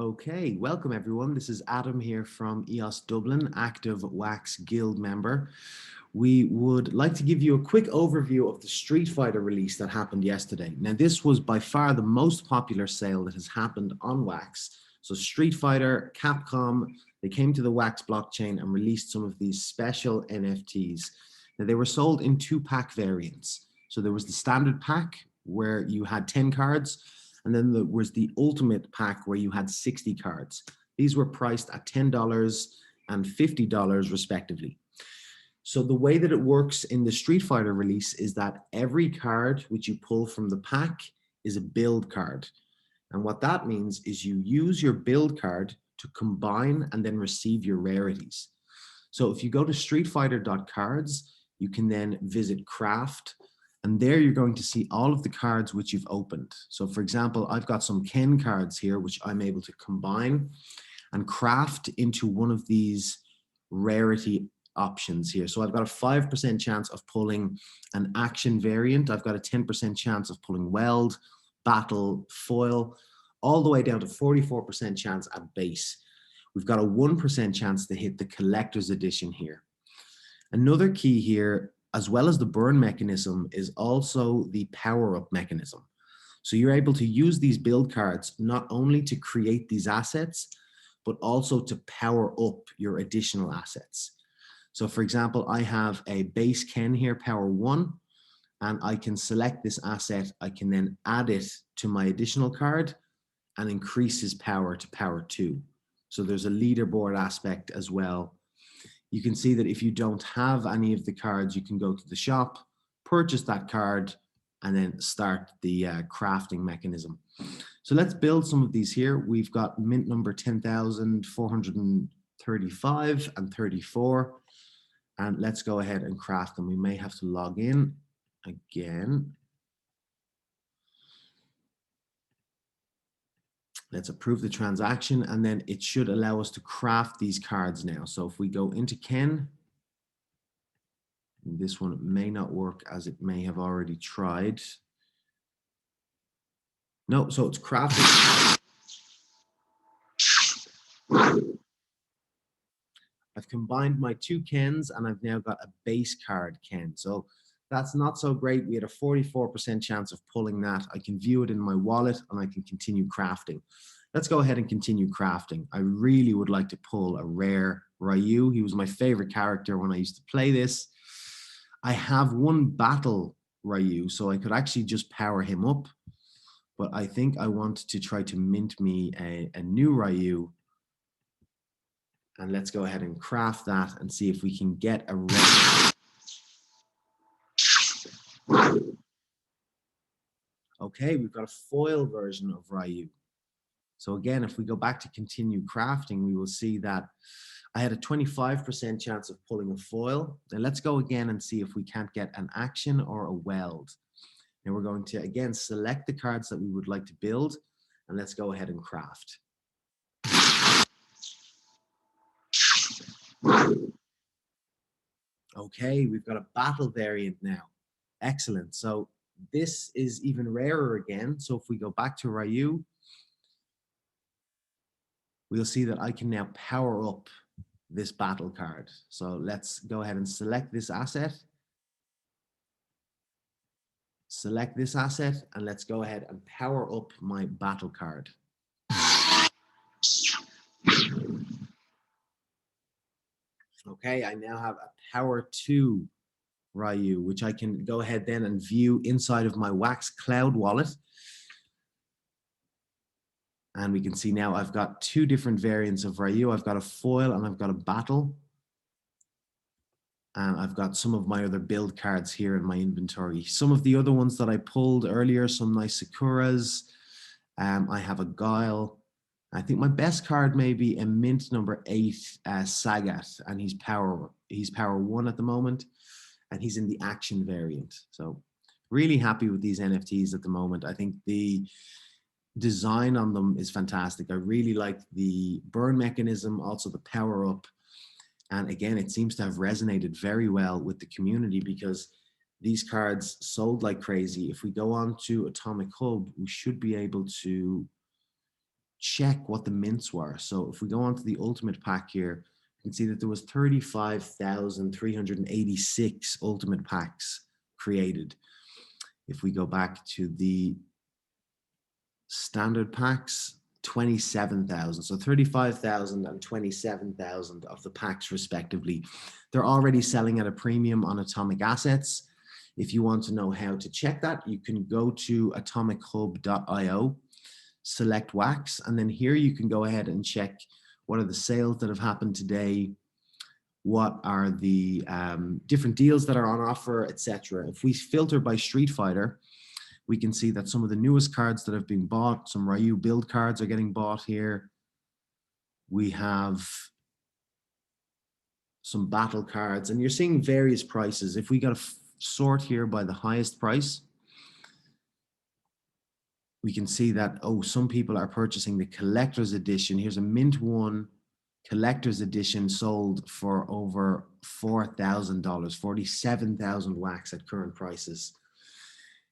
Okay, welcome everyone. This is Adam here from EOS Dublin, active WAX Guild member. We would like to give you a quick overview of the Street Fighter release that happened yesterday. Now, this was by far the most popular sale that has happened on WAX. So Street Fighter, Capcom, they came to the WAX blockchain and released some of these special NFTs. Now, they were sold in two-pack variants. So there was the standard pack where you had 10 cards, and then there was the ultimate pack where you had 60 cards. These were priced at $10 and $50 respectively. So the way that it works in the Street Fighter release is that every card which you pull from the pack is a build card. And what that means is you use your build card to combine and then receive your rarities. So if you go to Streetfighter.cards, you can then visit Craft, and there you're going to see all of the cards which you've opened. So for example, I've got some Ken cards here, which I'm able to combine and craft into one of these rarity options here. So I've got a 5% chance of pulling an action variant. I've got a 10% chance of pulling weld, battle, foil, all the way down to 44% chance at base. We've got a 1% chance to hit the collector's edition here. Another key here, as well as the burn mechanism, is also the power-up mechanism. So you're able to use these build cards not only to create these assets, but also to power up your additional assets. So for example, I have a base Ken here, power 1, and I can select this asset. I can then add it to my additional card and increase his power to power 2. So there's a leaderboard aspect as well. You can see that if you don't have any of the cards, you can go to the shop, purchase that card, and then start the crafting mechanism. So let's build some of these here. We've got mint number 10,435 and 34. And let's go ahead and craft them. We may have to log in again. Let's approve the transaction, and then it should allow us to craft these cards now. So if we go into Ken, this one may not work as it may have already tried. No, so it's crafted. I've combined my two Kens and I've now got a base card Ken. So that's not so great. We had a 44% chance of pulling that. I can view it in my wallet and I can continue crafting. Let's go ahead and continue crafting. I really would like to pull a rare Ryu. He was my favorite character when I used to play this. I have one battle Ryu, so I could actually just power him up. But I think I want to try to mint me a new Ryu. And let's go ahead and craft that and see if we can get a rare. Okay, we've got a foil version of Ryu. So again, if we go back to continue crafting, we will see that I had a 25% chance of pulling a foil. Now let's go again and see if we can't get an action or a weld. Now we're going to again select the cards that we would like to build, and let's go ahead and craft. Okay, we've got a battle variant now. Excellent. So this is even rarer again. So if we go back to Ryu, we'll see that I can now power up this battle card. So let's go ahead and select this asset. Select this asset, and let's go ahead and power up my battle card. Okay, I now have a power 2 Ryu, which I can go ahead then and view inside of my WAX Cloud wallet. And we can see now I've got two different variants of Ryu. I've got a foil and I've got a battle. And I've got some of my other build cards here in my inventory. Some of the other ones that I pulled earlier, some nice Sakuras. I have a Guile. I think my best card may be a mint number 8 Sagat, and he's power 1 at the moment, and he's in the action variant. So really happy with these NFTs at the moment. I think the design on them is fantastic. I really like the burn mechanism, also the power up. And again, it seems to have resonated very well with the community because these cards sold like crazy. If we go on to Atomic Hub, we should be able to check what the mints were. So if we go on to the ultimate pack here, you can see that there was 35,386 ultimate packs created. If we go back to the standard packs, 27,000. So 35,000 and 27,000 of the packs respectively. They're already selling at a premium on Atomic Assets. If you want to know how to check that, you can go to atomichub.io, select WAX, and then here you can go ahead and check what are the sales that have happened today, what are the different deals that are on offer, etc. If we filter by Street Fighter, we can see that some of the newest cards that have been bought, some Ryu build cards are getting bought here. We have some battle cards, and you're seeing various prices. If we got to sort here by the highest price, we can see that, oh, some people are purchasing the collector's edition. Here's a mint one collector's edition sold for over $4,000, 47,000 wax at current prices.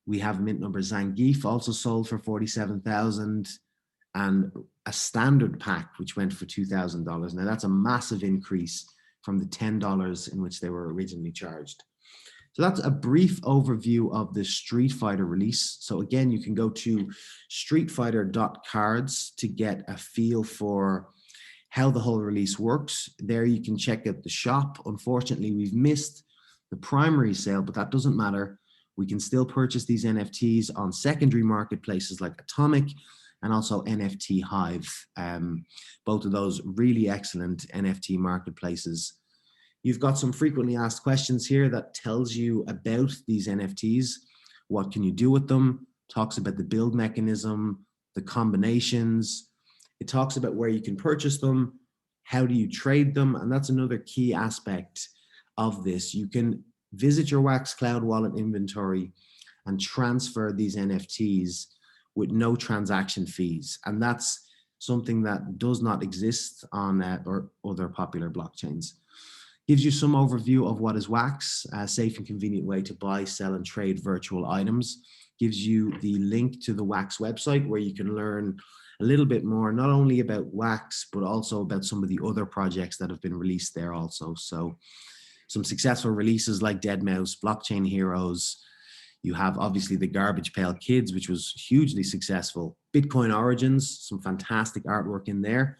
We have mint number Zangief also sold for 47,000, and a standard pack which went for $2,000. Now that's a massive increase from the $10 in which they were originally charged. So that's a brief overview of the Street Fighter release. So again, you can go to Streetfighter.cards to get a feel for how the whole release works. There you can check out the shop. Unfortunately, we've missed the primary sale, but that doesn't matter. We can still purchase these NFTs on secondary marketplaces like Atomic and also NFT Hive. Both of those really excellent NFT marketplaces. You've got some frequently asked questions here that tells you about these NFTs. What can you do with them? Talks about the build mechanism, the combinations. It talks about where you can purchase them. How do you trade them? And that's another key aspect of this. You can visit your Wax Cloud Wallet inventory and transfer these NFTs with no transaction fees. And that's something that does not exist on or other popular blockchains. Gives you some overview of what is Wax, a safe and convenient way to buy, sell, and trade virtual items. Gives you the link to the Wax website where you can learn a little bit more, not only about Wax, but also about some of the other projects that have been released there also. So some successful releases like Deadmau5, Blockchain Heroes. You have obviously the Garbage Pail Kids, which was hugely successful. Bitcoin Origins, some fantastic artwork in there.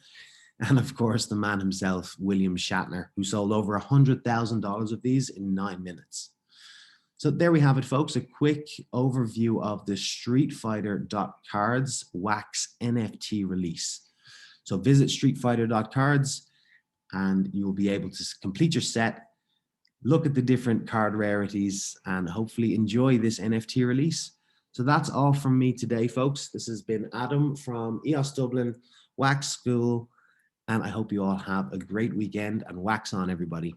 And of course, the man himself, William Shatner, who sold over $100,000 of these in 9 minutes. So there we have it, folks, a quick overview of the Streetfighter.cards Wax NFT release. So visit Streetfighter.cards and you'll be able to complete your set, look at the different card rarities, and hopefully enjoy this NFT release. So that's all from me today, folks. This has been Adam from EOS Dublin, Wax School, and I hope you all have a great weekend and wax on, everybody.